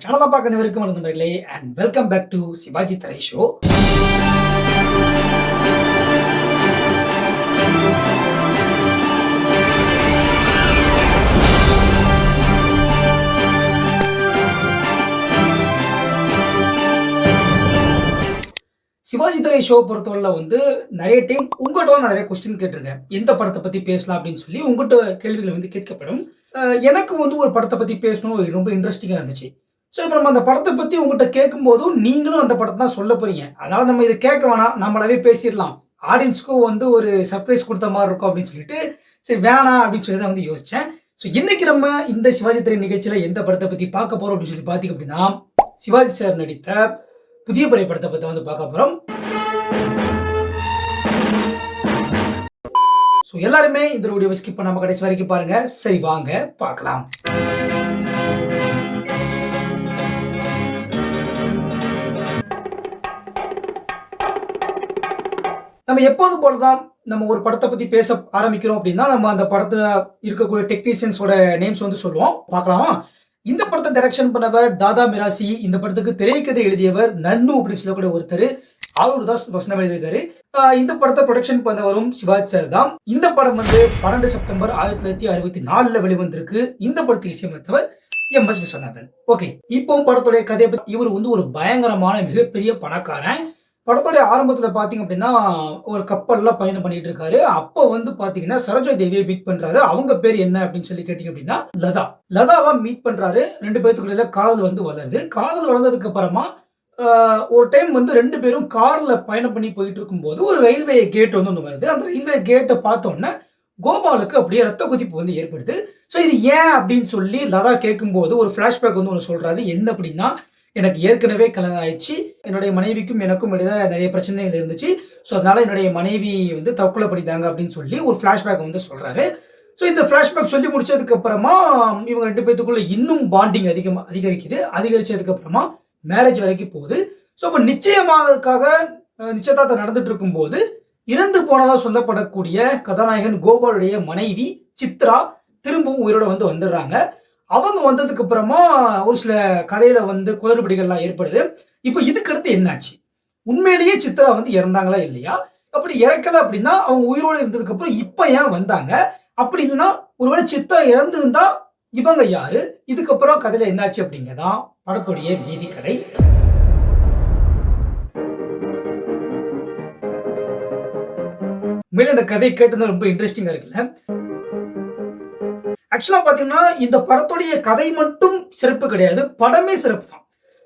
சேனலை பார்க்க அனைவருக்கும் வணக்கம் நண்பர்களே and welcome back to Sivaji தரை ஷோ. சிவாஜி தரை ஷோ பொறுத்தவரை நிறைய டைம் உங்கள்கிட்ட நான் நிறைய கொஸ்டின் கேட்டிருக்கேன். எந்த படத்தை பத்தி பேசலாம் அப்படின்னு சொல்லி உங்கள்கிட்ட கேள்விகள் கேட்கப்படும். எனக்கு ஒரு படத்தை பத்தி பேசணும் ரொம்ப இன்ட்ரெஸ்டிங்கா இருந்துச்சு. ஸோ இப்போ நம்ம அந்த படத்தை பத்தி உங்கள்கிட்ட கேட்கும்போதும் நீங்களும் அந்த படத்தை தான் சொல்ல போறீங்க. அதனால நம்ம இதை கேட்க வேணாம், நம்மளாவே பேசிடலாம், ஆடியன்ஸ்க்கும் ஒரு சர்ப்ரைஸ் கொடுத்த மாதிரி இருக்கும் அப்படின்னு சொல்லிட்டு சரி வேணாம் அப்படின்னு சொல்லி தான் யோசிச்சேன். ஸோ இன்னைக்கு நம்ம இந்த சிவாஜி திரை நிகழ்ச்சியில எந்த படத்தை பத்தி பார்க்க போறோம் அப்படின்னு சொல்லி பார்த்தீங்க அப்படின்னா, சிவாஜி சார் நடித்த புதிய படை படத்தை பத்தி பார்க்க போறோம். ஸோ எல்லாருமே இந்த வீடியோவை ஸ்கிப் பண்ணாம கடைசி வரைக்கும் பாருங்க. சரி வாங்க பார்க்கலாம். நம்ம எப்போது போலதான் நம்ம ஒரு படத்தை பத்தி பேச ஆரம்பிக்கிறோம் அப்படின்னா நம்ம அந்த படத்துல இருக்கக்கூடிய டெக்னீஷியன்ஸோட நேம்ஸ் சொல்லுவோம். பார்க்கலாமா? இந்த படத்தை டைரக்ஷன் பண்ணவர் தாதா மிராசி. இந்த படத்துக்கு திரைக்கதை எழுதியவர் நன்னு அப்படின்னு சொல்லக்கூடிய ஒருத்தர். அவர் தான் வசனம் எழுதியிருக்காரு. இந்த படத்தை ப்ரொடக்ஷன் பண்ணவரும் சிவாஜி சார் தான். இந்த படம் 12 செப்டம்பர் 1964 வெளிவந்திருக்கு. இந்த படத்துக்கு இசையமைத்தவர் எம்.எஸ். விஸ்வநாதன். ஓகே, இப்போ படத்துடைய கதையை பத்தி இவர் ஒரு பயங்கரமான மிகப்பெரிய பணக்காரன். படத்துடைய ஆரம்பத்துல பாத்தீங்க அப்படின்னா ஒரு கப்பல்ல பயணம் பண்ணிட்டு இருக்காரு. அப்ப பாத்தீங்கன்னா சரோஜா தேவியை மீட் பண்றாரு. அவங்க பேர் என்ன அப்படின்னு சொல்லி கேட்டீங்க அப்படின்னா லதா. லதாவா மீட் பண்றாரு. ரெண்டு பேத்துக்குள்ள காதல் வளருது. காதல் வளர்ந்ததுக்கு அப்புறமா ஒரு டைம் ரெண்டு பேரும் கார்ல பயணம் பண்ணி போயிட்டு இருக்கும் போது ஒரு ரயில்வே கேட் ஒன்று வருது. அந்த ரயில்வே கேட்டை பார்த்த உடனே கோபாலுக்கு அப்படியே ரத்த கொதிப்பு ஏற்படுது. ஸோ இது ஏன் அப்படின்னு சொல்லி லதா கேட்கும் போது ஒரு பிளாஷ்பேக் ஒன்று சொல்றாரு. என்ன அப்படின்னா, எனக்கு ஏற்கனவே கல்யாணம் ஆயிடுச்சு, என்னுடைய மனைவிக்கும் எனக்கும் இடையில நிறைய பிரச்சனைகள் இருந்துச்சு. ஸோ அதனால என்னுடைய மனைவி தற்கொலை பண்ணிட்டாங்க அப்படின்னு சொல்லி ஒரு பிளாஷ்பேக் சொல்றாரு. ஸோ இந்த பிளாஷ்பேக் சொல்லி முடிச்சதுக்கு அப்புறமா இவங்க ரெண்டு பேத்துக்குள்ள இன்னும் பாண்டிங் அதிகரிக்குது. அதிகரிச்சதுக்கு அப்புறமா மேரேஜ் வரைக்கும் போகுது. ஸோ அப்போ நிச்சயமாவதற்காக நிச்சயதார்த்தம் நடந்துட்டு இருக்கும் போது இறந்து போனதா சொல்லப்படக்கூடிய கதாநாயகன் கோபாலுடைய மனைவி சித்ரா திரும்பவும் உயிரோட வந்துடுறாங்க. அவங்க வந்ததுக்கு அப்புறமா ஒரு சில கதையில குளறுபடிகள்லாம் ஏற்படுது. இப்போ இதுக்கு அடுத்து என்னாச்சு? உண்மையிலேயே சித்ரா இறந்தாங்களா இல்லையா? அப்படி இறக்கல அப்படின்னா அவங்க உயிரோடு இருந்ததுக்கு அப்புறம் இப்ப ஏன் வந்தாங்க? அப்படி இல்லைன்னா ஒருவேளை சித்ரா இறந்திருந்தா இவங்க யாரு? இதுக்கப்புறம் கதையில என்னாச்சு அப்படிங்கதான் படத்துடைய மீதி கதை. மேலும் இந்த கதை கேட்டது ரொம்ப இன்ட்ரெஸ்டிங்கா இருக்குல்ல. ஆக்சுவலா பாத்தீங்கன்னா இந்த படத்துடைய கதை மட்டும் சிறப்பு கிடையாது, படமே சிறப்பு தான்.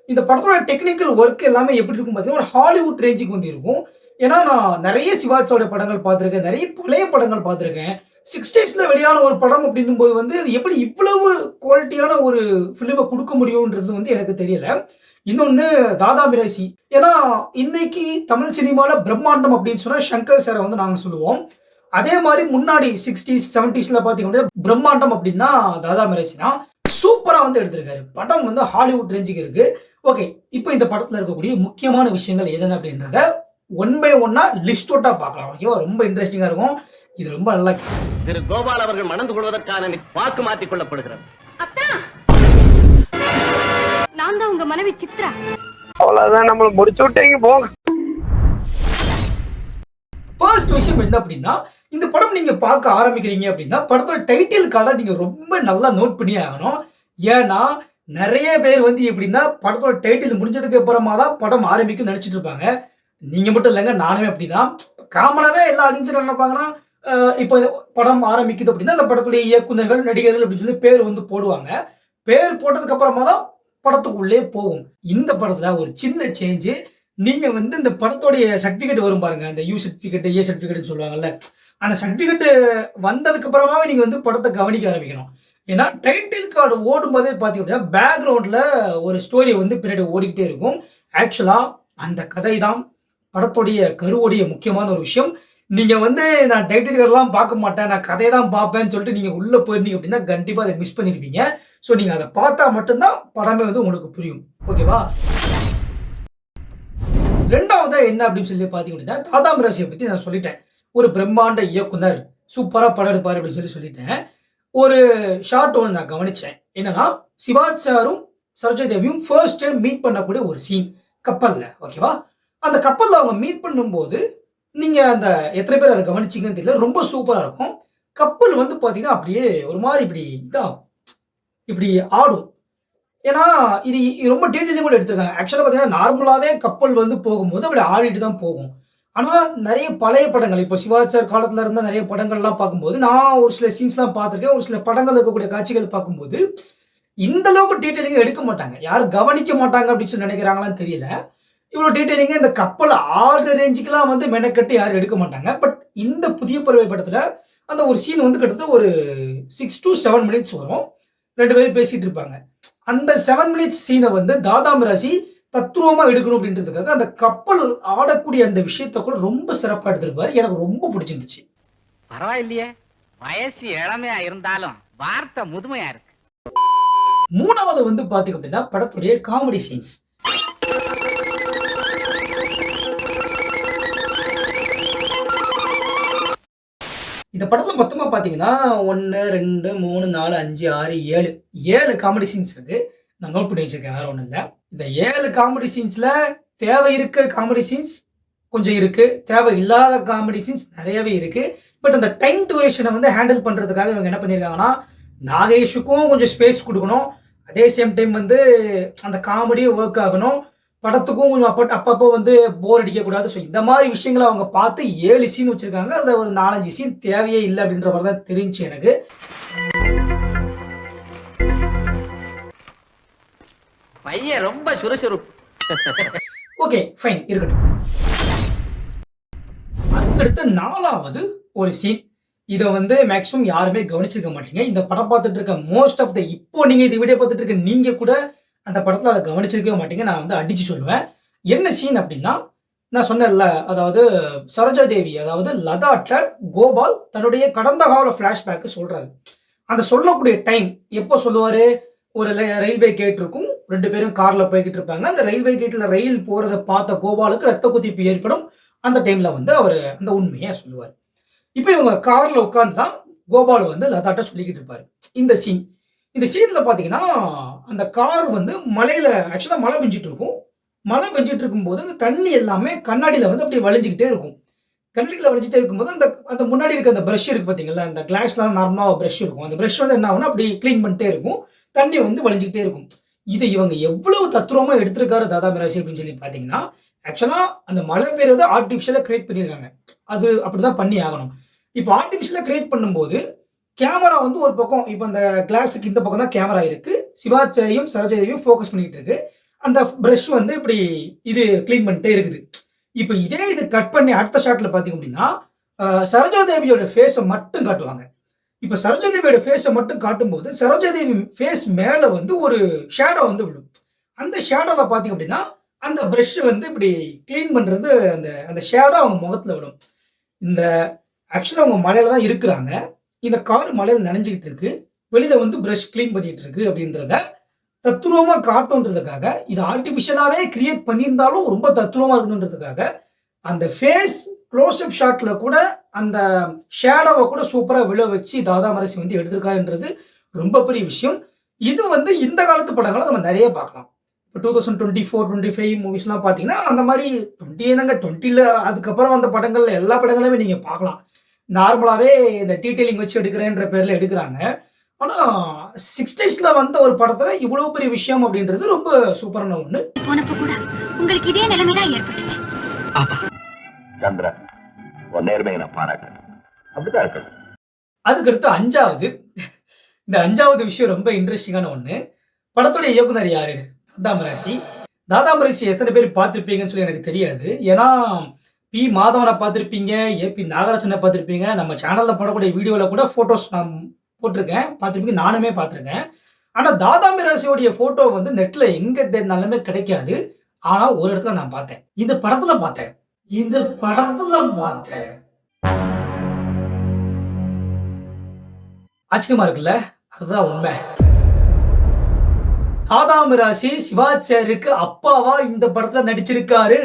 இந்த படத்தோட டெக்னிக்கல் ஒர்க் எல்லாமே எப்படி இருக்கும் பாத்தீங்கன்னா ஒரு ஹாலிவுட் ரேஞ்சுக்கு இருக்கும். ஏன்னா நான் நிறைய சிவாஜியோட படங்கள் பார்த்திருக்கேன், நிறைய பழைய படங்கள் பார்த்திருக்கேன். 60ஸ்ல வெளியான ஒரு படம் அப்படின்னும் போது அது எப்படி இவ்வளவு குவாலிட்டியான ஒரு பிலிமை கொடுக்க முடியும்ன்றது எனக்கு தெரியல. இன்னொன்னு தாதா மிராசி. ஏன்னா இன்னைக்கு தமிழ் சினிமால பிரம்மாண்டம் அப்படின்னு சொன்னா சங்கர் சாரை நாங்க சொல்லுவோம். அதே மாதிரி முன்னாடி 60s 70ஸ்ல பாத்தீங்கன்னா பிரம்மாண்டம் அப்படின்னா தாதா மிராசி தான். சூப்பரா எடுத்திருக்காரு. படம் ஹாலிவுட் ரேஞ்சுக்கு இருக்கு. ஓகே, இப்போ இந்த படத்துல இருக்கக்கூடிய முக்கியமான விஷயங்கள் எதுன்னு அப்படின்றத ஒன் பை ஒன்னா லிஸ்ட் அவுட்டா பார்க்கலாம். ஓகேவா? ரொம்ப இன்ட்ரெஸ்டிங்கா இருக்கும். இது ரொம்ப நல்லா திரு கோபால் அவர்கள் மணந்து கொள்வதற்கான வாக்கு மாற்றிக் கொள்ளப்படுகிறது. நான் தான் உங்க மனைவி சித்ரா. அவ்வளவுதான், நம்மள முடிச்சு விட்டீங்க போங்க. ஃபர்ஸ்ட் விஷயம் என்ன அப்படின்னா, இந்த படம் நீங்க பார்க்க ஆரம்பிக்கிறீங்க அப்படின்னா படத்தோட டைட்டில் கார்டை நீங்க ரொம்ப நல்லா நோட் பண்ணி ஆகணும். ஏன்னா நிறைய பேர் எப்படின்னா படத்தோட டைட்டில் முடிஞ்சதுக்கு அப்புறமா தான் படம் ஆரம்பிக்கும் நினைச்சிட்டு இருப்பாங்க. நீங்க மட்டும் இல்லைங்க, நானுமே அப்படிதான். காமனாவே எல்லா ஆடியன்ஸும் என்ன நினைப்பாங்கன்னா, இப்போ படம் ஆரம்பிக்குது அப்படின்னா அந்த படத்துடைய இயக்குநர்கள் நடிகர்கள் அப்படின்னு சொல்லி பேர் போடுவாங்க. பேர் போட்டதுக்கு அப்புறமா தான் படத்துக்குள்ளே போகும். இந்த படத்துல ஒரு சின்ன சேஞ்ச். நீங்க இந்த படத்தோடைய சர்டிபிகேட் வரும் பாருங்க, அந்த யூ சர்டிபிகேட் ஏ சர்டிபிகேட் சொல்லுவாங்கல்ல, அந்த சர்டிபிகேட் வந்ததுக்கு அப்புறமாவே நீங்க படத்தை கவனிக்க ஆரம்பிக்கணும். ஏன்னா டைட்டில் கார்டு ஓடும் போதே பாத்தீங்கன்னா பேக்ரவுண்ட்ல ஒரு ஸ்டோரி பின்னாடி ஓடிக்கிட்டே இருக்கும். ஆக்சுவலா அந்த கதை தான் படத்துடைய கருவுடைய முக்கியமான ஒரு விஷயம். நீங்க நான் டைட்டில் கார்டெல்லாம் பார்க்க மாட்டேன், நான் கதையை தான் பார்ப்பேன்னு சொல்லிட்டு நீங்க உள்ள போயிருந்தீங்க அப்படின்னா கண்டிப்பா அதை மிஸ் பண்ணிருப்பீங்க. ஸோ நீங்க அதை பார்த்தா மட்டும்தான் படமே உங்களுக்கு புரியும். ஓகேவா? ரெண்டாவதா என்ன அப்படின்னு சொல்லி பாத்தீங்க அப்படின்னா, தாதா மிராசியை பத்தி நான் சொல்லிட்டேன். ஒரு பிரம்மாண்ட இயக்குனர், சூப்பரா படம் எடுப்பாரு அப்படின்னு சொல்லிட்டேன். ஒரு ஷார்ட் ஒன்று நான் கவனிச்சேன். என்னன்னா சிவாஜி சாரும் சரோஜா தேவியும் ஃபர்ஸ்ட் டைம் மீட் பண்ணக்கூடிய ஒரு சீன் கப்பல்ல. ஓகேவா? அந்த கப்பல்ல அவங்க மீட் பண்ணும்போது நீங்க அந்த எத்தனை பேர் அதை கவனிச்சீங்கன்னு தெரியல. ரொம்ப சூப்பரா இருக்கும். கப்பல் வந்து பார்த்தீங்கன்னா, அப்படியே ஒரு மாரி இப்படி இதாகும். இப்படி ஆடும். ஏன்னா, இது ரொம்ப டீட்டெயிலிங் கூட எடுத்திருக்காங்க. ஆக்சுவலா பார்த்தீங்கன்னா, நார்மலாவே கப்பல் வந்து போகும்போது அப்படி ஆடிட்டு தான் போகும். ஆனா, நெறைய பழைய படங்கள் இப்போ சிவாஜி சார் காலத்துல இருந்த நெறைய படங்கள்லாம் பார்க்கும்போது, நான் ஒரு சில சீன்ஸ்லாம் பார்த்துருக்கேன். ஒரு சில படங்கள்ல இருக்கக்கூடிய காட்சிகள் பார்க்கும்போது, இந்த அளவுக்கு டீட்டெயிலிங்கா எடுக்க மாட்டாங்க. யாரும் கவனிக்க மாட்டாங்க அப்படின்னு சொல்லி நெனைக்கிறாங்களான்னு தெரியல. இவ்வளோ டீட்டெயிலிங்கா இந்த கப்பல் ஆடுற ரேஞ்சுக்குலாம் வந்து மெனக்கட்டு யாரும் எடுக்க மாட்டாங்க. பட் இந்த புதிய பறவை படத்துல அந்த ஒரு சீன் வந்து கிட்டத்தட்ட ஒரு 6 to 7 மினிட்ஸ் வரும். 2 பேரும் பேசிட்டு இருப்பாங்க. அந்த 7 மினிட்ஸ் சீன வந்து தாதா மிராசி தத்ரூவமா எடுக்கணும் அப்படின்றதுக்காக, அந்த கப்பல் ஆடக்கூடிய அந்த விஷயத்த கூட ரொம்ப சிறப்பா எடுத்திருப்பாரு. எனக்கு ரொம்ப பிடிச்சிருந்துச்சு. பரவாயில்லையே, வயசு இளமையா இருந்தாலும் வார்த்தை முதுமையா இருக்கு. 3வது வந்து பார்த்தீங்க அப்படின்னா, படத்துடைய காமெடி சீன்ஸ். இந்த படத்துல மொத்தமா பார்த்தீங்கன்னா, 1, 2, 3, 4, 5, 6, 7 காமெடி சீன்ஸ் இருக்கு. நான் நோட் பண்ணி வச்சிருக்கேன். வேற ஒண்ணும் இல்ல. இந்த 7 காமெடி சீன்ஸ்ல தேவை இருக்க காமெடி சீன்ஸ் கொஞ்சம் இருக்கு. தேவை இல்லாத காமெடி சீன்ஸ் நெறையவே இருக்கு. பட் அந்த டைம் டியூரேஷன வந்து ஹேண்டில் பண்றதுக்காக இவங்க என்ன பண்ணியிருக்காங்கன்னா, நாகேஷுக்கும் கொஞ்சம் ஸ்பேஸ் குடுக்கணும். அதே சேம் டைம் வந்து அந்த காமெடியும் வொர்க் ஆகணும். படத்துக்கும் கொஞ்சம் அப்பப்போ வந்து போர் அடிக்கக்கூடாது. ஸோ இந்த மாரி விஷயங்கள அவங்க பார்த்து 7 சீன் வச்சிருக்காங்க. அதுல ஒரு 4, 5 சீன் தேவையே இல்ல அப்படின்ற மாரி தான் தெரிஞ்சுச்சு எனக்கு. பையன் ரொம்ப சுறுசுறுப்பு. ஓகே, ஃபைன் இருக்கட்டும். அதுக்கடுத்து 4வது ஒரு சீன். இத வந்து மேக்ஸிமம் யாருமே கவனிச்சிருக்க மாட்டீங்க. இந்த படம் பார்த்துட்டு இருக்க மோஸ்ட் ஆஃப் த இப்போ நீங்க இந்த வீடியோ பார்த்துட்டு இருக்க நீங்க கூட அந்த படத்துல அத கவனிச்சிருக்கவே மாட்டீங்க. நான் வந்து அடிச்சு சொல்லுவேன். என்ன சீன் அப்டின்னா, நான் சொன்னேன்ல, அதாவது சரோஜா தேவி அதாவது லதாட்ட கோபால் தன்னுடைய கடந்த கால ஃபிளாஷ்பேக் சொல்றாரு. அந்த சொல்லக்கூடிய டைம் எப்போ சொல்லுவாரு? ஒரு ரயில்வே கேட் இருக்கும். 2 பேரும் கார்ல போய்க்கிட்டு இருப்பாங்க. அந்த ரயில்வே கேட்ல ரயில் போறத பார்த்த கோபாலுக்கு ரத்த கொதிப்பு ஏற்படும். அந்த டைம்ல வந்து அவரு அந்த உண்மைய சொல்லுவாரு. இப்ப இவங்க கார்ல உட்கார்ந்து தான் கோபால் வந்து லதாட்ட சொல்லிக்கிட்டு இருப்பாரு. இந்த சீன். இந்த சீன்ல பார்த்தீங்கன்னா, அந்த கார் வந்து மலையில ஆக்சுவலா மழை பெஞ்சுட்டு இருக்கும். மழை பெஞ்சுட்டு இருக்கும்போது, அந்த தண்ணி எல்லாமே கண்ணாடியில வந்து அப்படியே வழிஞ்சுகிட்டே இருக்கும். கண்ணாடில வழிஞ்சுட்டே இருக்கும்போது, அந்த அந்த முன்னாடி இருக்க அந்த பிரஷ் இருக்கு பார்த்தீங்களா, அந்த கிளாஸ்லாம் நார்மலா பிரஷ் இருக்கும். அந்த பிரஷ் வந்து என்ன ஆகும்னா, அப்படி கிளீன் பண்ணிட்டே இருக்கும். தண்ணி வந்து வழிஞ்சுகிட்டே இருக்கும். இத இவங்க எவ்வளவு தத்ரூவமா எடுத்திருக்காரு தாதா மிராசி அப்படின்னு சொல்லி பார்த்தீங்கன்னா, ஆக்சுவலா அந்த மழை பெய்றத ஆர்டிஃபிஷியலா கிரியேட் பண்ணியிருக்காங்க. அது அப்படிதான் பண்ணி ஆகணும். இப்ப ஆர்டிஃபிஷியலா கிரியேட் பண்ணும்போது, கேமரா வந்து ஒரு பக்கம் இப்ப அந்த கிளாஸுக்கு இந்த பக்கம் தான் கேமரா இருக்கு. சிவாஜி சாரையும், சரோஜா தேவியும் ஃபோக்கஸ் பண்ணிட்டு இருக்கு. அந்த பிரஷ் வந்து இப்படி இது கிளீன் பண்ணிட்டே இருக்குது. இப்ப இதே இது கட் பண்ணி அடுத்த ஷாட்ல பார்த்தீங்க அப்படின்னா, சரோஜா தேவியோட ஃபேஸ மட்டும் காட்டுவாங்க. இப்ப சரோஜா தேவியோட ஃபேஸ மட்டும் காட்டும்போது, சரோஜா தேவி ஃபேஸ் மேல வந்து ஒரு ஷேடோ வந்து விழும். அந்த ஷேடோல பார்த்தீங்க அப்படின்னா, அந்த பிரஷ் வந்து இப்படி கிளீன் பண்றது அந்த அந்த ஷேடோ அவங்க முகத்துல விழும். இந்த ஆக்சுவலா அவங்க மலையில தான் இருக்குறாங்க. இந்த கார் மலையில நனைஞ்சுகிட்டு இருக்கு. வெளியில வந்து பிரஷ் கிளீன் பண்ணிட்டு இருக்கு அப்படின்றத தத்ரூவமா காட்டணுன்றதுக்காக, இது ஆர்டிஃபிஷியலாவே கிரியேட் பண்ணியிருந்தாலும் ரொம்ப தத்ரூவமா இருக்கணுன்றதுக்காக, அந்த ஃபேஸ் க்ளோஸ் அப் ஷாட்ல கூட அந்த ஷேடோவ கூட சூப்பரா விழ வச்சு தாதா மிராசி வந்து எடுத்திருக்காருன்றது ரொம்ப பெரிய விஷயம். இது வந்து இந்த காலத்து படங்கள நம்ம நெறைய பார்க்கலாம். இப்ப 2024, 25 மூவிஸ்லாம் பார்த்தீங்கன்னா, அந்த மாரி 20 என்னங்க 20ல அதுக்கப்புறம் வந்த படங்கள்ல எல்லா படங்களையுமே நீங்க பார்க்கலாம். நார்மலாவே இந்த டீட்டெயிலிங் வச்சு எடுக்கிறேன்ற பேர்ல எடுக்குறாங்க. ஆனா 60ஸ்ல வந்த ஒரு படத்துல இவ்வளவு பெரிய விஷயம் அப்படின்றது ரொம்ப சூப்பரான ஒண்ணு. போனப்ப கூட உங்களுக்கு இதே நிலைமை தான் ஏற்பட்டுச்சு. சந்திரா, உன் நேர்மையை நான் பாராட்டுறேன். அப்படிதான் இருக்கணும். அதுக்கடுத்து 5வது இந்த 5வது விஷயம் ரொம்ப இன்ட்ரெஸ்டிங்கான ஒண்ணு. படத்துடைய இயக்குனர் யாரு? தாதா மிராசி. தாதா மிராசி எத்தனை பேர் பார்த்திருப்பீங்கன்னு சொல்லி எனக்கு தெரியாது. ஏன்னா பி. மாதவன பார்த்திருப்பீங்க, ஏ.பி. நாகராஜன பார்த்திருப்பீங்க. நம்ம சேனல்ல போடக்கூடிய வீடியோல கூட ஃபோட்டோஸ் நான் போட்டிருக்கேன். பார்த்திருப்பீங்க. நானுமே பார்த்திருக்கேன். ஆனா தாதா மிராசியோடைய ஃபோட்டோ வந்து நெட்ல எங்க தேடினாலுமே கிடைக்காது. ஆனா ஒரு இடத்துல நான் பார்த்தேன். இந்த படத்துல பார்த்தேன். ஆச்சரியமா இருக்குல்ல? அதுதான் உண்மை. தாதா மிராசி சிவாஜி சாருக்கு அப்பாவா இந்த படத்துல நடிச்சிருக்காரு.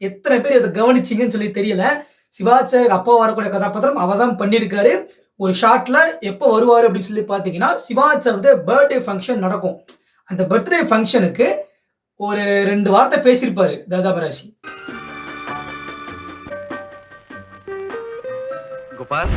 எத்தனை பேர் இதை கவனிச்சீங்கன்னு சொல்லி தெரியல. சிவாஜி சாருக்கு அப்பா வரக்கூடிய கதாபாத்திரம் அவர் தான் பண்ணியிருக்காரு. ஒரு ஷாட்ல எப்போ வருவாரு அப்படின்னு சொல்லி பார்த்தீங்கன்னா, சிவாஜி சார் பர்த்டே ஃபங்க்ஷன் நடக்கும். அந்த பர்த்டே ஃபங்க்ஷனுக்கு ஒரு 2 வார்த்தை பேசியிருப்பாரு தாதா மிராசி. கோபால்,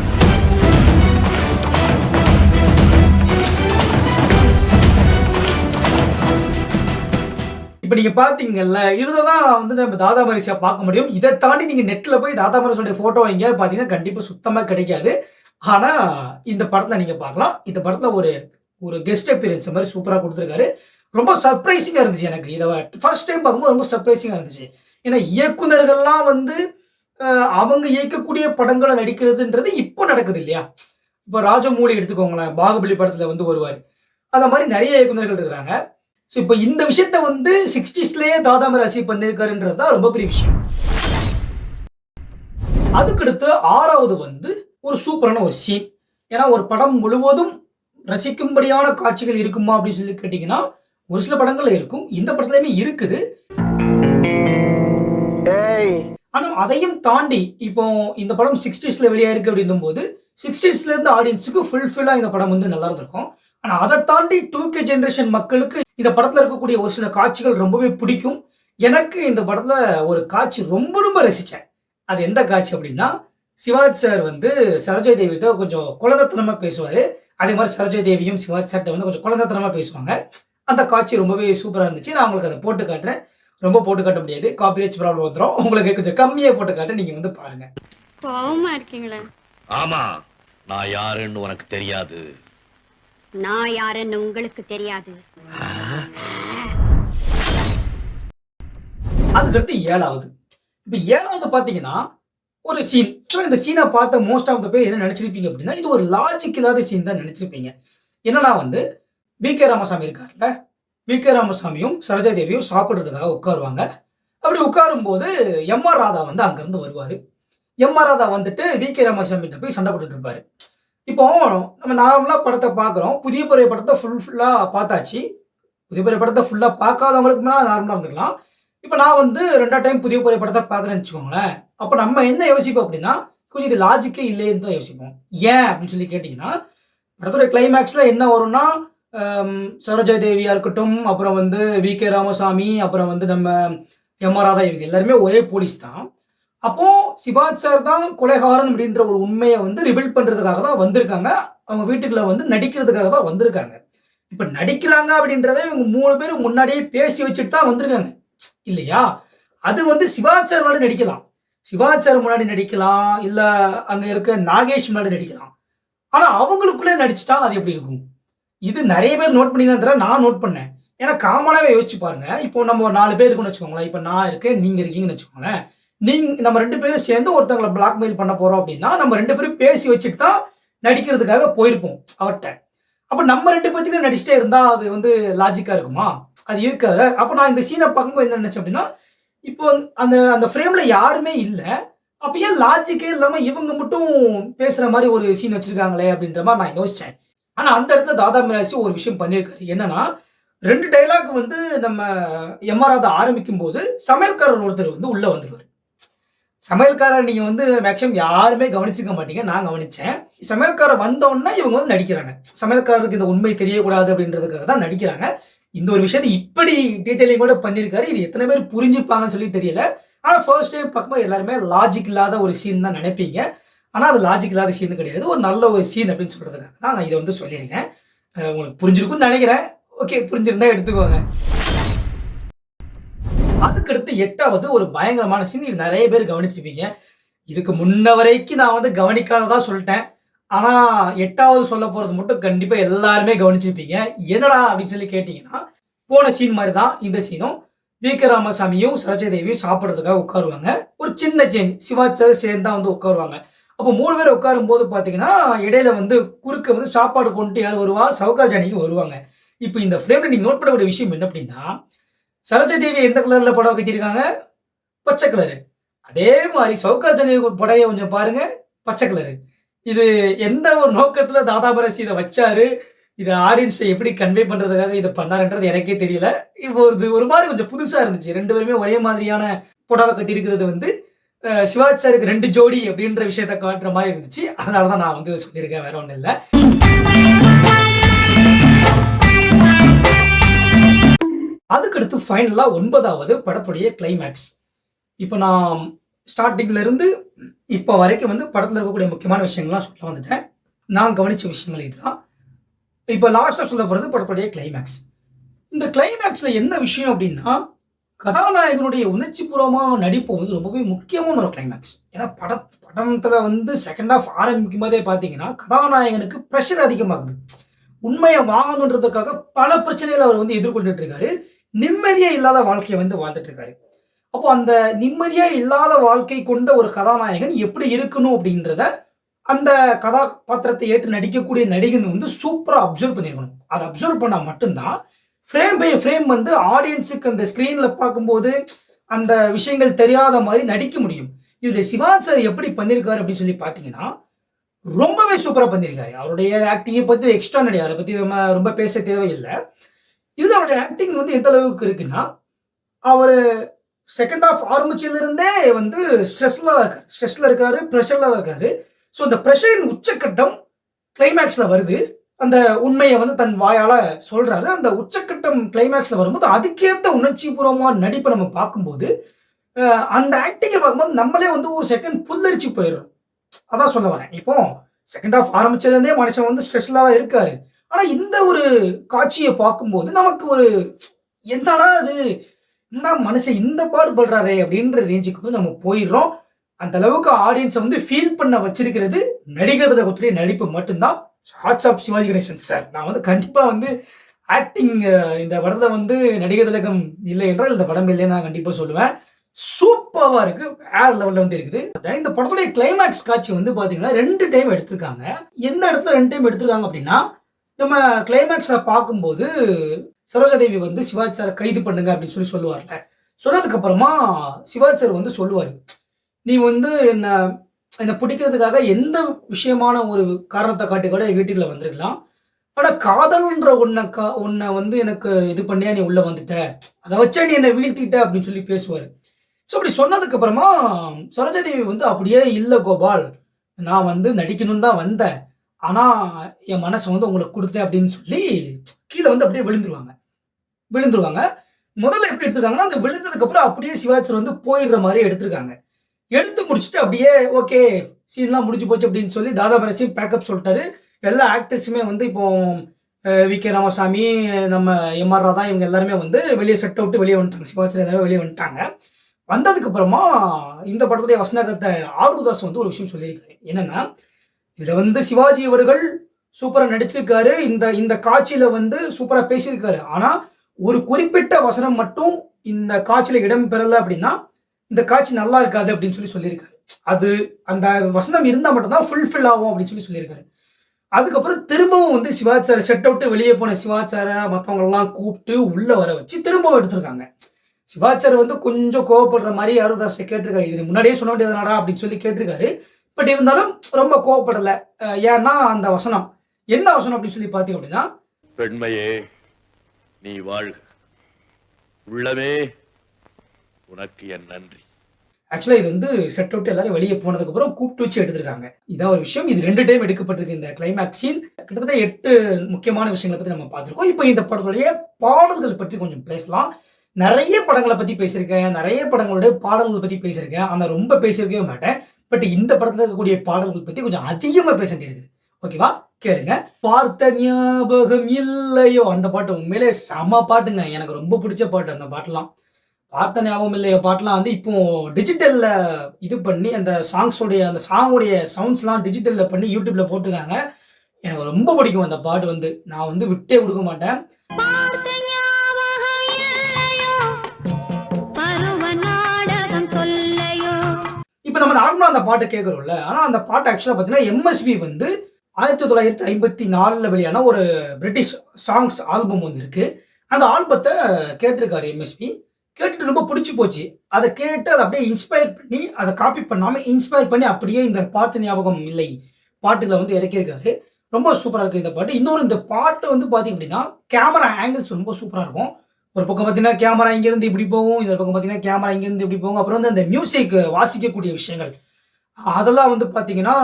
இப்ப நீங்க பாத்தீங்கல்ல, இதுலதான் வந்து நம்ம தாதா மிராசியா பார்க்க முடியும். இதை தாண்டி நீங்க நெட்ல போய் தாதா மிராசியோட போட்டோ எங்கேயாவது பாத்தீங்கன்னா கண்டிப்பா சுத்தமா கிடைக்காது. ஆனா இந்த படத்துல நீங்க பார்க்கலாம். இந்த படத்துல ஒரு ஒரு கெஸ்ட் அப்பியரன்ஸ் மாதிரி சூப்பரா கொடுத்துருக்காரு. ரொம்ப சர்ப்ரைசிங்கா இருந்துச்சு எனக்கு. இதை ஃபர்ஸ்ட் டைம் பார்க்கும்போது ரொம்ப சர்ப்ரைசிங்கா இருந்துச்சு. ஏன்னா இயக்குனர்கள்லாம் வந்து அவங்க இயக்கக்கூடிய படங்களை நடிக்கிறதுன்றது இப்போ நடக்குது இல்லையா? இப்போ ராஜமௌழி எடுத்துக்கோங்களேன், பாகுபலி படத்துல வந்து வருவாரு. அந்த மாதிரி நிறைய இயக்குனர்கள் இருக்கிறாங்க. ஸோ இப்போ இந்த விஷயத்த வந்து 60ஸ்லயே தாதா மிராசி பண்ணியிருக்காருன்றது தான் ரொம்ப பெரிய விஷயம். அதுக்கடுத்து 6வது வந்து ஒரு சூப்பரான ஒரு சீன். ஏன்னா ஒரு படம் முழுவதும் ரசிக்கும்படியான காட்சிகள் இருக்குமா அப்படின்னு சொல்லி கேட்டீங்கன்னா ஒரு சில படங்கள்ல இருக்கும். இந்த படத்துலயுமே இருக்குது. ஆனா அதையும் தாண்டி இப்போ இந்த படம் 60ஸ்ல வெளியாயிருக்கு அப்படின்னும் போது 60ஸ்ல இருந்து ஆடியன்ஸுக்கு ஃபுல்ஃபில்லா இந்த படம் வந்து நல்லா இருந்திருக்கும். ஆனா அதை தாண்டி 2K ஜெனரேஷன் மக்களுக்கு இந்த படத்துல இருக்கக்கூடிய ஒரு சில காட்சிகள் ரொம்பவே பிடிக்கும். எனக்கு இந்த படத்துல ஒரு காட்சி ரொம்ப ரொம்ப ரசிச்சேன். அது எந்த காட்சி அப்படின்னா, சிவாஜி சார் வந்து சரோஜாதேவி தேவிட்ட கொஞ்சம் குழந்தைத்தனமா பேசுவாரு. அதே மாதிரி சரோஜாதேவியும் தேவியும் சிவாஜி சார்ட்ட வந்து கொஞ்சம் குழந்தைத்தனமா பேசுவாங்க. அந்த காட்சி ரொம்பவே சூப்பரா இருந்துச்சு. நான் உங்களுக்கு அதை போட்டு காட்டுறேன். ரொம்ப போட்டு காட்ட முடியாது, காப்பிரைட்ஸ் ப்ராப்ளம் வந்துடும். உங்களுக்கு கொஞ்சம் கம்மியா போட்டு காட்ட நீங்க வந்து பாருங்க. கோவமா இருக்கீங்களா? ஆமா, நான் யாருன்னு உனக்கு தெரியாது. நான் யாருன்னு உங்களுக்கு தெரியாது. அதுக்கடுத்து 7வது. இப்ப 7வது பாத்தீங்கன்னா ஒரு சீன். இந்த சீனை பார்த்த மோஸ்ட் ஆஃப் த பேர் என்ன நினைச்சிருப்பீங்க அப்படின்னா, இது ஒரு லாஜிக் இல்லாத சீன் தான் நினைச்சிருப்பீங்க. என்னன்னா வந்து வி.கே. ராமசாமி இருக்காருல்ல, வி.கே. ராமசாமியும் சரோஜா தேவியும் சாப்பிடுறதுக்காக உட்காருவாங்க. அப்படி உட்காரும் போது எம்.ஆர். ராதா வந்து அங்கிருந்து வருவாரு. எம்.ஆர். ராதா வந்துட்டு வி.கே. ராமசாமி கிட்ட போய் சண்டை போட்டுட்டு இருப்பாரு. இப்போ நம்ம நார்மலா படத்தை பார்க்குறோம். புதிய பிறை படத்தை ஃபுல்லா பார்த்தாச்சு. புதிய பிறை படத்தை ஃபுல்லா பார்க்காதவங்களுக்கு நார்மலா இருந்துக்கலாம். இப்போ நான் வந்து 2ஆவது டைம் புதிய பிறை படத்தை பார்க்குறேன்னு வச்சுக்கோங்களேன். அப்போ நம்ம என்ன யோசிப்போம் அப்படின்னா, கொஞ்சம் இது லாஜிக்கே இல்லைன்னு தான் யோசிப்போம். ஏன் அப்படின்னு சொல்லி கேட்டிங்கன்னா, படத்தோட கிளைமேக்ஸ்ல என்ன வரும்னா, சரோஜா தேவியா இருக்கட்டும், அப்புறம் வந்து வி.கே. ராமசாமி, அப்புறம் வந்து நம்ம எம்.ஆர். ராதா, இவங்க எல்லாருமே ஒரே போலீஸ் தான். அப்போ சிவாஜி சார் தான் கொலைகாரன் அப்படின்ற ஒரு உண்மையை வந்து ரிவீல் பண்றதுக்காக தான் வந்திருக்காங்க. அவங்க வீட்டுக்குள்ள வந்து நடிக்கிறதுக்காக தான் வந்திருக்காங்க. இப்ப நடிக்கிறாங்க அப்படின்றத இவங்க 3 பேரும் முன்னாடியே பேசி வச்சுட்டு தான் வந்திருக்காங்க இல்லையா? அது வந்து சிவாஜி சார் முன்னாடி நடிக்கலாம், சிவாஜி சார் முன்னாடி நடிக்கலாம், இல்ல அங்க இருக்க நாகேஷ் முன்னாடி நடிக்கலாம். ஆனா அவங்களுக்குள்ளே நடிச்சுட்டா அது எப்படி இருக்கும்? இது நிறைய பேர் நோட் பண்ணிங்கன்னா நான் நோட் பண்ணேன். ஏன்னா காமனாவே யோசிச்சு பாருங்க. இப்போ நம்ம ஒரு 4 பேர் இருக்குன்னு வச்சுக்கோங்களேன். இப்போ நான் இருக்கேன், நீங்க இருக்கீங்கன்னு வச்சுக்கோங்களேன். நம்ம 2 பேரும் சேர்ந்து ஒருத்தவங்களை பிளாக்மெயில் பண்ண போறோம் அப்படின்னா நம்ம 2 பேரும் பேசி வச்சுட்டு தான் நடிக்கிறதுக்காக போயிருப்போம் அவர்கிட்ட. அப்ப நம்ம 2 பேத்துக்கு நடிச்சுட்டே இருந்தா அது வந்து லாஜிக்கா இருக்குமா? அது இருக்காது. அப்ப நான் இந்த சீனை பார்க்கும்போது என்ன நினைச்சேன் அப்படின்னா, இப்போ அந்த அந்த ஃப்ரேம்ல யாருமே இல்ல. அப்ப ஏன் லாஜிக்கே இல்லாம இவங்க மட்டும் பேசுற மாதிரி ஒரு சீன் வச்சிருக்காங்களே அப்படின்ற மாதிரி நான் யோசிச்சேன். ஆனா அந்த இடத்துல தாதா மிராசி ஒரு விஷயம் பண்ணியிருக்காரு. என்னன்னா 2 டைலாக் வந்து நம்ம எம்.ஆர். ராதா ஆரம்பிக்கும் போது சமையல்காரர் ஒருத்தர் வந்து உள்ள வந்துருவாரு. சமையல்காரர் நீங்க வந்து மேக்ஸிமம் யாருமே கவனிச்சிருக்க மாட்டீங்க, நான் கவனிச்சேன். சமையல்காரர் வந்தோடனே இவங்க வந்து நடிக்கிறாங்க. சமையல்காரருக்கு இந்த உண்மை தெரியக்கூடாது அப்படின்றதுக்காக தான் நடிக்கிறாங்க. இந்த ஒரு விஷயத்தை இப்படி டீடைலிங் கூட பண்ணியிருக்காரு. இது எத்தனை பேர் புரிஞ்சுப்பாங்கன்னு சொல்லி தெரியல. ஆனா ஃபர்ஸ்ட் டைம் பார்க்கும்போது எல்லாருமே லாஜிக் இல்லாத ஒரு சீன் தான் நினைப்பீங்க. ஆனா அது லாஜிக் இல்லாத சீன் கிடையாது. ஒரு நல்ல ஒரு சீன் அப்படின்னு சொல்றதுக்காக தான் நான் இதை வந்து சொல்லியிருக்கேன். உங்களுக்கு புரிஞ்சிருக்கும்னு நினைக்கிறேன். ஓகே, புரிஞ்சிருந்தா எடுத்துக்கோங்க. அதுக்கடுத்து 8வது ஒரு பயங்கரமான சீன். இது நிறைய பேர் கவனிச்சிருப்பீங்க. இதுக்கு முன்ன வரைக்கும் நான் வந்து கவனிக்காததா சொல்லிட்டேன். ஆனா 8வது சொல்ல போறது மட்டும் கண்டிப்பா எல்லாருமே கவனிச்சிருப்பீங்க. என்னடா அப்படின்னு சொல்லி கேட்டீங்கன்னா, போன சீன் மாதிரி தான் இந்த சீனும். வி.கே. ராமசாமியும் சரோஜா தேவியும் சாப்பிட்றதுக்காக உட்காருவாங்க. ஒரு சின்ன சேஞ்ச், சிவாஜி சார் சேர்ந்து தான் வந்து உட்காருவாங்க. அப்போ 3 பேர் உட்காரும் போது பாத்தீங்கன்னா இடையில வந்து குறுக்க வந்து சாப்பாடு கொண்டு யார் வருவா? சவுகார் ஜானகி வருவாங்க. இப்போ இந்த ஃப்ரேம்ல நீங்க நோட் பண்ணக்கூடிய விஷயம் என்ன அப்படின்னா, சரோஜா தேவி எந்த கலர்ல புடவை கட்டியிருக்காங்க? பச்சை கலரு. அதே மாதிரி சவுகார் ஜானகி புடவைய கொஞ்சம் பாருங்க, பச்சை கலரு. இது எந்த ஒரு நோக்கத்துல தாதா மிராசி இதை வச்சாரு, இதை ஆடியன்ஸை எப்படி கன்வே பண்றதுக்காக இதை பண்ணாருன்றது எனக்கே தெரியல. இப்போ ஒரு மாதிரி கொஞ்சம் புதுசா இருந்துச்சு. 2 பேருமே ஒரே மாதிரியான புடவை கட்டியிருக்கிறது வந்து சிவாஜி சாருக்கு 2 ஜோடி அப்படின்ற விஷயத்த காட்டுற மாதிரி இருந்துச்சு. அதனாலதான் நான் வந்து சொல்லியிருக்கேன், வேற ஒன்றும் இல்லை. அதுக்கடுத்து ஃபைனலா 9வது படத்துடைய கிளைமேக்ஸ். இப்போ நான் ஸ்டார்டிங்ல இருந்து இப்போ வரைக்கும் வந்து படத்துல இருக்கக்கூடிய முக்கியமான விஷயங்கள்லாம் சொல்ல வந்துட்டேன். நான் கவனிச்ச விஷயங்கள் இதுதான். இப்போ லாஸ்ட்டா சொல்லப் போறது படத்துடைய கிளைமேக்ஸ். இந்த கிளைமேக்ஸ்ல என்ன விஷயம் அப்படின்னா, கதாநாயகனுடைய உணர்ச்சிபூர்வமான நடிப்பு வந்து ரொம்பவே முக்கியமான ஒரு கிளைமேக்ஸ். ஏன்னா படத்துல வந்து செகண்ட் ஹாஃப் ஆரம்பிக்கும் போதே பார்த்தீங்கன்னா, கதாநாயகனுக்கு பிரஷர் அதிகமாகுது. உண்மைய வாங்கணுன்றதுக்காக பல பிரச்சனைகளை அவர் வந்து எதிர்கொண்டுட்டு இருக்காரு. நிம்மதியே இல்லாத வாழ்க்கைய வந்து வாழ்ந்துட்டு இருக்காரு. அப்போ அந்த நிம்மதியே இல்லாத வாழ்க்கை கொண்ட ஒரு கதாநாயகன் எப்படி இருக்கணும் அப்படின்றத அந்த கதாபாத்திரத்தை ஏற்று நடிக்கக்கூடிய நடிகன் வந்து சூப்பரா அப்சர்வ் பண்ணியிருக்கணும். அதை அப்சர்வ் பண்ணா மட்டும்தான் ஃப்ரேம் பை ஃப்ரேம் வந்து ஆடியன்ஸுக்கு அந்த ஸ்கிரீன்ல பார்க்கும்போது அந்த விஷயங்கள் தெரியாத மாதிரி நடிக்க முடியும். இதுல சிவாஜி சார் எப்படி பண்ணியிருக்காரு அப்படின்னு சொல்லி பார்த்தீங்கன்னா, ரொம்பவே சூப்பரா பண்ணியிருக்காரு. அவருடைய ஆக்டிங்கை பத்தி எக்ஸ்ட்ரானரி, அதை பத்தி நம்ம ரொம்ப பேச தேவையில்லை. இது அவருடைய ஆக்டிங் வந்து எந்த அளவுக்கு இருக்குன்னா, அவரு செகண்ட் ஹாஃப் ஆரம்பிச்சதுல இருந்தே வந்து ஸ்ட்ரெஸ்ல இருக்காரு, பிரஷர்ல இருக்காரு. ஸோ அந்த பிரஷரின் உச்சக்கட்டம் கிளைமேக்ஸ்ல வருது. அந்த உண்மையை வந்து தன் வாயால சொல்றாரு. அந்த உச்சக்கட்டம் கிளைமேக்ஸ்ல வரும்போது அதுக்கேற்ற உணர்ச்சிபூர்வமான நடிப்பை நம்ம பார்க்கும்போது, அந்த ஆக்டிங்கை பார்க்கும்போது நம்மளே வந்து ஒரு செகண்ட் புல்லரிச்சு போயிடுறோம். அதான் சொல்ல வரேன். இப்போ செகண்ட் ஹாஃப் ஆரம்பிச்சதுல இருந்தே மனுஷன் வந்து ஸ்ட்ரெஸ்ல தான் இருக்காரு. ஆனா இந்த ஒரு காட்சியை பார்க்கும்போது நமக்கு ஒரு என்னடா இது, என்ன மனுஷன் இந்த பாடு படுறாரே அப்படின்ற ரேஞ்சுக்கு வந்து நம்ம போயிடுறோம். அந்த அளவுக்கு ஆடியன்ஸை வந்து ஃபீல் பண்ண வச்சிருக்கிறது நடிகர் திலகத்துடைய நடிப்பு மட்டும்தான். Hats off Sivaji Ganesan sir. நான் வந்து கண்டிப்பா வந்து ஆக்டிங் இந்த படத்துல வந்து நடிகர் திலகம் இல்லை என்றால் இந்த படம் இல்லைன்னு நான் கண்டிப்பா சொல்லுவேன். சூப்பரா இருக்கு, வேற லெவல்ல வந்து இருக்குது. இந்த படத்துடைய கிளைமேக்ஸ் காட்சி வந்து பாத்தீங்கன்னா 2 டைம் எடுத்திருக்காங்க. எந்த இடத்துல 2 டைம் எடுத்திருக்காங்க அப்படின்னா, நம்ம கிளைமேக்ஸை பார்க்கும்போது சரோஜாதேவி வந்து சிவாஜி சாரை கைது பண்ணுங்க அப்படின்னு சொல்லி சொல்லுவார்ல. சொன்னதுக்கு அப்புறமா சிவாஜி சார் வந்து சொல்லுவாரு, நீ வந்து என்ன பிடிக்கிறதுக்காக எந்த விஷயமான ஒரு காரணத்தை காட்டி கூட வீட்டுக்குள்ள வந்திருக்கலாம். ஆனா காதல்ன்ற உன்னை வந்து எனக்கு இது பண்ணியா நீ உள்ள வந்துட்ட, அதை வச்சா நீ என்னை வீழ்த்திட்ட அப்படின்னு சொல்லி பேசுவாரு. ஸோ அப்படி சொன்னதுக்கு அப்புறமா சரோஜாதேவி வந்து அப்படியே இல்ல கோபால், நான் வந்து நடிக்கணும்னு தான் வந்தேன். ஆனா என் மனசை வந்து உங்களுக்கு கொடுத்தேன் அப்படின்னு சொல்லி கீழே வந்து அப்படியே விழுந்துருவாங்க. முதல்ல எப்படி எடுத்திருக்காங்கன்னா, அந்த விழுந்ததுக்கு அப்புறம் அப்படியே சிவாஜி சார் வந்து போயிடுற மாதிரி எடுத்திருக்காங்க. எடுத்து முடிச்சுட்டு அப்படியே ஓகே சீன்லாம் முடிஞ்சு போச்சு அப்படின்னு சொல்லி தாதா பரசியும் பேக்கப் சொல்லிட்டாரு. எல்லா ஆக்டர்ஸுமே வந்து இப்போ வி.கே. ராமசாமி, நம்ம எம்.ஆர். ராதா இவங்க எல்லாருமே வந்து வெளியே செட் அவுட்டு வெளியே வந்துட்டாங்க. சிவாஜி சார் எல்லாரும் வெளியே வந்துட்டாங்க. வந்ததுக்கு அப்புறமா இந்த படத்துடைய வசனகர்த்த ஆருதாஸ் வந்து ஒரு விஷயம் சொல்லியிருக்காரு. என்னன்னா, இதுல வந்து சிவாஜி அவர்கள் சூப்பரா நடிச்சிருக்காரு. இந்த காட்சியில வந்து சூப்பரா பேசியிருக்காரு. ஆனா ஒரு குறிப்பிட்ட வசனம் மட்டும் இந்த காட்சியில இடம் பெறல அப்படின்னா இந்த காட்சி நல்லா இருக்காது அப்படின்னு சொல்லியிருக்காரு. அது அந்த வசனம் இருந்தா மட்டும்தான் ஃபுல்ஃபில் ஆகும் அப்படின்னு சொல்லியிருக்காரு. அதுக்கப்புறம் திரும்பவும் வந்து சிவாஜி சார் செட் அவுட்டு வெளியே போன சிவாஜி சாரை மற்றவங்க எல்லாம் கூப்பிட்டு உள்ள வர வச்சு திரும்பவும் எடுத்திருக்காங்க. சிவாஜி சார் வந்து கொஞ்சம் கோவப்படுற மாதிரி அருதாஸ் கேட்டிருக்காரு. இது முன்னாடியே சொல்ல வேண்டியதுனாடா அப்படின்னு சொல்லி கேட்டிருக்காரு. பட் இருந்தாலும் ரொம்ப கோவப்படலை. ஏன்னா அந்த வசனம் என்ன வசனம் அப்படின்னு சொல்லி பார்த்தீங்க அப்படின்னா, பெண்மையே நீ வாழ்க, உள்ளமே உனக்கு என் நன்றி. ஆக்சுவலா இது வந்து செட் அவுட் எல்லாரும் வெளியே போனதுக்கு அப்புறம் கூப்பிட்டு வச்சு எடுத்திருக்காங்க. இதான் ஒரு விஷயம். இது 2 டைம் எடுக்கப்பட்டிருக்கு இந்த கிளைமேக்ஸ் சீன். கிட்டத்தட்ட 8 முக்கியமான விஷயங்களை பத்தி நம்ம பார்த்திருக்கோம். இப்போ இந்த படத்துடைய பாடல்கள் பற்றி கொஞ்சம் பேசலாம். நிறைய படங்களை பத்தி பேசியிருக்கேன், நிறைய படங்களுடைய பாடல்கள் பத்தி பேசியிருக்கேன். ஆனா ரொம்ப பேசியிருக்கவே மாட்டேன். பட் இந்த படத்துல இருக்கக்கூடிய பாடல்கள் பத்தி கொஞ்சம் அதிகமா பேச வேண்டியிருக்குது. ஓகேவா, கேளுங்க. பார்த்த ஞாபகம் இல்லையோ, அந்த பாட்டு உண்மையிலே செம பாட்டுங்க. எனக்கு ரொம்ப பிடிச்ச பாட்டு அந்த பாட்டுலாம். பார்த்த ஞாபகம் இல்லையோ பாட்டுலாம் வந்து இப்போ டிஜிட்டல்ல இது பண்ணி அந்த சாங்கோடைய சவுண்ட்ஸ்லாம் டிஜிட்டல்ல பண்ணி யூடியூப்ல போட்டிருக்காங்க. எனக்கு ரொம்ப பிடிக்கும் அந்த பாட்டு வந்து. நான் வந்து விட்டே கொடுக்க மாட்டேன். இப்ப நம்ம நார்மலா அந்த பாட்டு கேட்கிறோம்ல. ஆனா அந்த பாட்டு ஆக்சுவலா பாத்தீங்கன்னா எம்எஸ்வி வந்து 1954ல வெளியான ஒரு பிரிட்டிஷ் சாங்ஸ் ஆல்பம் வந்து இருக்கு. அந்த ஆல்பத்தை கேட்டிருக்காரு எம்எஸ்வி. கேட்டுட்டு ரொம்ப பிடிச்சி போச்சு. அதை கேட்டு அதை அப்படியே இன்ஸ்பயர் பண்ணி அதை காப்பி பண்ணாம இன்ஸ்பயர் பண்ணி அப்படியே இந்த பாட்டு ஞாபகம் இல்லை பாட்டுல வந்து இறக்கியிருக்காரு. ரொம்ப சூப்பரா இருக்கு இந்த பாட்டு. இன்னொரு இந்த பாட்டு வந்து பாத்தீங்க அப்படின்னா கேமரா ஆங்கிள்ஸ் ரொம்ப சூப்பரா இருக்கும். ஒரு பக்கம் பார்த்தீங்கன்னா கேமரா இங்கேருந்து இப்படி போகும், இந்த பக்கம் பார்த்தீங்கன்னா கேமரா இங்கேருந்து இப்படி போகும். அப்புறம் வந்து அந்த மியூசிக் வாசிக்கக்கூடிய விஷயங்கள் அதெல்லாம் வந்து பார்த்தீங்கன்னா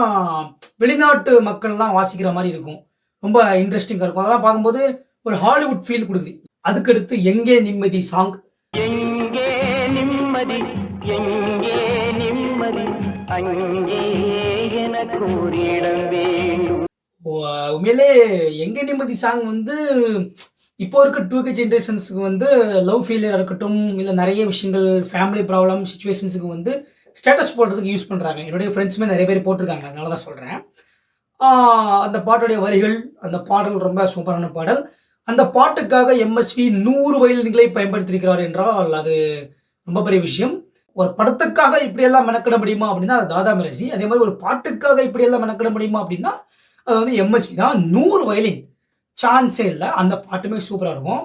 வெளிநாட்டு மக்கள்லாம் வாசிக்கிற மாதிரி இருக்கும். ரொம்ப இன்ட்ரெஸ்டிங்காக இருக்கும். அதெல்லாம் பார்க்கும்போது ஒரு ஹாலிவுட் ஃபீல் கொடுக்குது. அதுக்கடுத்து எங்கே நிம்மதி சாங். எங்கே நிம்மதி எங்கே நிம்மதி அங்கே எனக்கு ஒரு இடம் வேண்டும். உண்மையிலே எங்க நிம்மதி சாங் வந்து இப்போ இருக்க 2K ஜென்ரேஷன்ஸுக்கு வந்து லவ் ஃபெயிலியர் இருக்கட்டும், இல்லை நிறைய விஷயங்கள் ஃபேமிலி ப்ராப்ளம் சுச்சுவேஷன்ஸுக்கு வந்து ஸ்டேட்டஸ் போடுறதுக்கு யூஸ் பண்ணுறாங்க. என்னுடைய ஃப்ரெண்ட்ஸுமே நிறைய பேர் போட்டிருக்காங்க, அதனால தான் சொல்கிறேன். அந்த பாட்டுடைய வரிகள், அந்த பாடல் ரொம்ப சூப்பரான பாடல். அந்த பாட்டுக்காக எம்எஸ்வி 100 வயலின்களை பயன்படுத்தியிருக்கிறார் என்றால் அது ரொம்ப பெரிய விஷயம். ஒரு படத்துக்காக இப்படியெல்லாம் மெனக்கிட முடியுமா அப்படின்னா அது தாதா மிராசி. அதே மாதிரி ஒரு பாட்டுக்காக இப்படியெல்லாம் மெனக்கிட முடியுமா அப்படின்னா அது வந்து எம்எஸ்வி தான். 100 வயலின் சான்ஸே இல்லை. அந்த பாட்டுமே சூப்பராக இருக்கும்.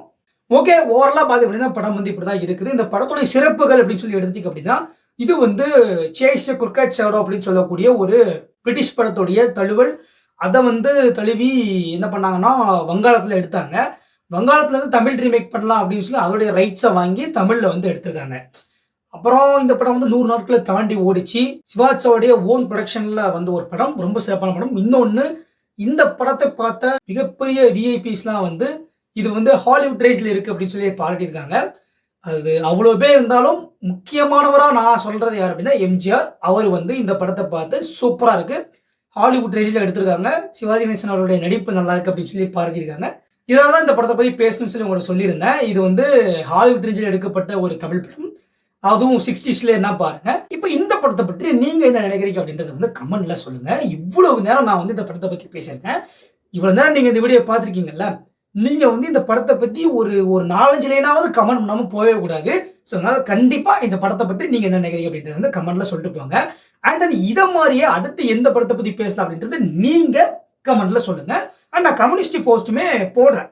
ஓகே, ஓவரலாக பார்த்து அப்படின்னா படம் வந்து இப்படி தான் இருக்குது. இந்த படத்துடைய சிறப்புகள் அப்படின்னு சொல்லி எடுத்துக்க அப்படின்னா இது வந்து சேஷ குர்கட் சேடோ அப்படின்னு சொல்லக்கூடிய ஒரு பிரிட்டிஷ் படத்துடைய தழுவல். அதை வந்து தழுவி என்ன பண்ணாங்கன்னா வங்காளத்தில் எடுத்தாங்க. வங்காளத்துலேருந்து தமிழ் ரீமேக் பண்ணலாம் அப்படின்னு சொல்லி அதோடைய ரைட்ஸை வாங்கி தமிழில் வந்து எடுத்திருக்காங்க. அப்புறம் இந்த படம் வந்து 100 நாட்களை தாண்டி ஓடிச்சு. சிவாஜியோடைய ஓன் ப்ரொடக்ஷனில் வந்து ஒரு படம், ரொம்ப சிறப்பான படம். இன்னொன்று, இந்த படத்தை பார்த்த மிகப்பெரிய விஐபிஸ்லாம் வந்து இது வந்து ஹாலிவுட் ரேஞ்சில் இருக்குது அப்படின்னு சொல்லி பாராட்டியிருக்காங்க. அது அவ்வளோ பேர் இருந்தாலும் முக்கியமானவராக நான் சொல்கிறது யார் அப்படின்னா எம்ஜிஆர். அவர் வந்து இந்த படத்தை பார்த்து சூப்பராக இருக்குது, ஹாலிவுட் ரேஞ்சில் எடுத்திருக்காங்க, சிவாஜி கணேசன் அவருடைய நடிப்பு நல்லா இருக்குது அப்படின்னு சொல்லி பாராட்டியிருக்காங்க. இதனால தான் இந்த படத்தை பற்றி பேசணும்னு சொல்லி உங்களுக்கு சொல்லியிருந்தேன். இது வந்து ஹாலிவுட் ரேஞ்சில் எடுக்கப்பட்ட ஒரு தமிழ் படம், அதுவும் 60ஸ்ல என்ன பாருங்க. இப்போ இந்த படத்தை பற்றி நீங்க என்ன நினைக்கிறீங்க அப்படின்றத வந்து கமெண்ட்ல சொல்லுங்க. இவ்வளவு நேரம் நான் வந்து இந்த படத்தை பற்றி பேசியிருக்கேன். இவ்வளவு நேரம் நீங்க இந்த வீடியோ பார்த்துருக்கீங்கல்ல, நீங்க வந்து இந்த படத்தை பற்றி ஒரு 4-5 லைனாவது கமெண்ட் பண்ணாம போகவே கூடாது. ஸோ அதனால கண்டிப்பா இந்த படத்தை பற்றி நீங்க என்ன நினைக்கிறீங்க அப்படின்றத வந்து கமெண்ட்ல சொல்லிட்டு போங்க. அண்ட் அது இதை மாதிரியே அடுத்து எந்த படத்தை பற்றி பேசலாம் அப்படின்றது நீங்க கமெண்ட்ல சொல்லுங்க. அண்ட் நான் கம்யூனிஸ்ட் போஸ்ட்டுமே போடுறேன்.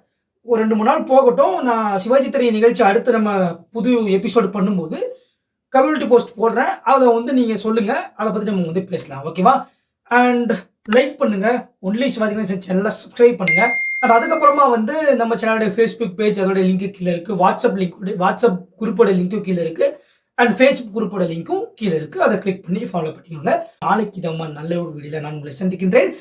ஒரு 2-3 நாள் போகட்டும். நான் சிவாஜி திரை நிகழ்ச்சி அடுத்து நம்ம புது எபிசோடு பண்ணும்போது கம்யூனிட்டி போஸ்ட் போடுறேன். அதை வந்து நீங்கள் சொல்லுங்கள், அதை பற்றி நம்ம வந்து பேசலாம். ஓகேவா? அண்ட் லைக் பண்ணுங்க, ஒன்லி சிவாஜி கணேசன் சேனலை சப்ஸ்கிரைப் பண்ணுங்க. அண்ட் அதுக்கப்புறமா வந்து நம்ம சேனலுடைய ஃபேஸ்புக் பேஜ் அதோட லிங்க் கீழே இருக்குது, வாட்ஸ்அப் குரூப்போட லிங்க்கும் கீழே இருக்குது, அண்ட் ஃபேஸ்புக் குரூப்போட லிங்க்கும் கீழே இருக்குது. அதை கிளிக் பண்ணி ஃபாலோ பண்ணிக்கோங்க. நாளைக்கு இதம்மா நல்ல ஒரு வீடியோவில் நான் உங்களை சந்திக்கின்றேன்.